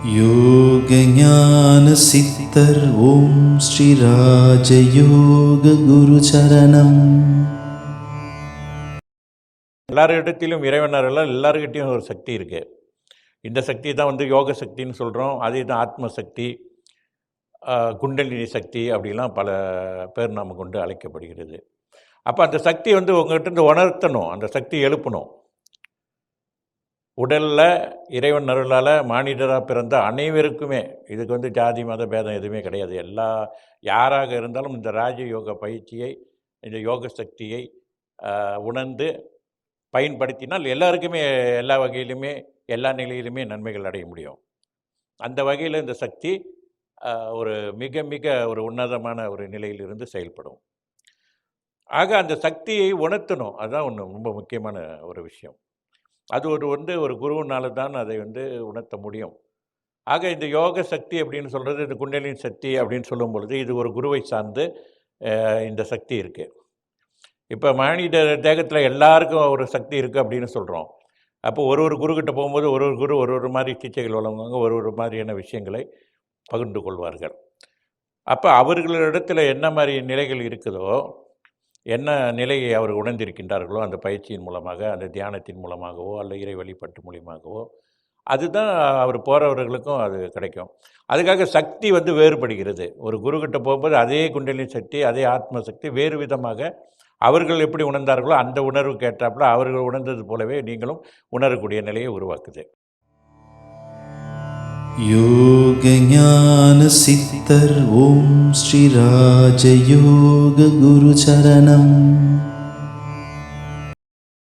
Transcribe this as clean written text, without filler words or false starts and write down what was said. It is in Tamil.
யோக ஞான சித்தர் ஓம் ஸ்ரீ ராஜயோக குரு சரணம். எல்லாரிடத்திலும் இறைவனர்கள் எல்லாருக்கிட்டையும் ஒரு சக்தி இருக்குது. இந்த சக்தி தான் யோக சக்தின்னு சொல்கிறோம். அதே தான் ஆத்ம சக்தி, குண்டலினி சக்தி அப்படிலாம் பல பேர் நாம் கொண்டு அழைக்கப்படுகிறது. அப்போ அந்த சக்தி உங்கள்கிட்ட உணர்த்தணும், அந்த சக்தி எழுப்பணும். உடலில் இறைவன் அருளால் மானிடராக பிறந்த அனைவருக்குமே இதுக்கு ஜாதி மத பேதம் எதுவுமே கிடையாது. யாராக இருந்தாலும் இந்த ராஜயோக பயிற்சியை, இந்த யோக சக்தியை உணர்ந்து பயன்படுத்தினால் எல்லாருக்குமே எல்லா வகையிலுமே எல்லா நிலையிலுமே நன்மைகள் அடைய முடியும். அந்த வகையில் இந்த சக்தி ஒரு மிக மிக ஒரு உன்னதமான ஒரு நிலையிலிருந்து செயல்படும். ஆக அந்த சக்தியை உணர்த்தணும். அதுதான் ஒன்று ரொம்ப முக்கியமான ஒரு விஷயம். அது ஒரு குருவினால தான் அதை உணர்த்த முடியும். ஆக இந்த யோக சக்தி அப்படின்னு சொல்கிறது, இந்த குண்டலினி சக்தி அப்படின்னு சொல்லும் பொழுது இது ஒரு குருவை சார்ந்து இந்த சக்தி இருக்குது. இப்போ மனித தேகத்தில் எல்லாருக்கும் ஒரு சக்தி இருக்குது அப்படின்னு சொல்கிறோம். அப்போ ஒரு குருக்கிட்ட போகும்போது ஒரு குரு ஒரு மாதிரி சிகிச்சைகள் வழங்குவாங்க, ஒரு மாதிரியான விஷயங்களை பகிர்ந்து கொள்வார்கள். அப்போ அவர்களிடத்தில் என்ன மாதிரி நிலைகள் இருக்குதோ, என்ன நிலையை அவர் உணர்ந்திருக்கின்றார்களோ அந்த பயிற்சியின் மூலமாக, அந்த தியானத்தின் மூலமாகவோ அல்ல இறை வழிபாட்டு மூலியமாகவோ, அதுதான் அவர் போகிறவர்களுக்கும் அது கிடைக்கும். அதுக்காக சக்தி வேறுபடுகிறது. ஒரு குருக்கிட்ட போகும்போது அதே குண்டலினி சக்தி, அதே ஆத்ம சக்தி வேறு விதமாக அவர்கள் எப்படி உணர்ந்தார்களோ அந்த உணர்வுக்கு ஏற்றாப்புல அவர்கள் உணர்ந்தது போலவே நீங்களும் உணரக்கூடிய நிலையை உருவாக்குது. யோக ஞான சித்தர் ஓம் ஸ்ரீ ராஜயோக குரு சரணம்.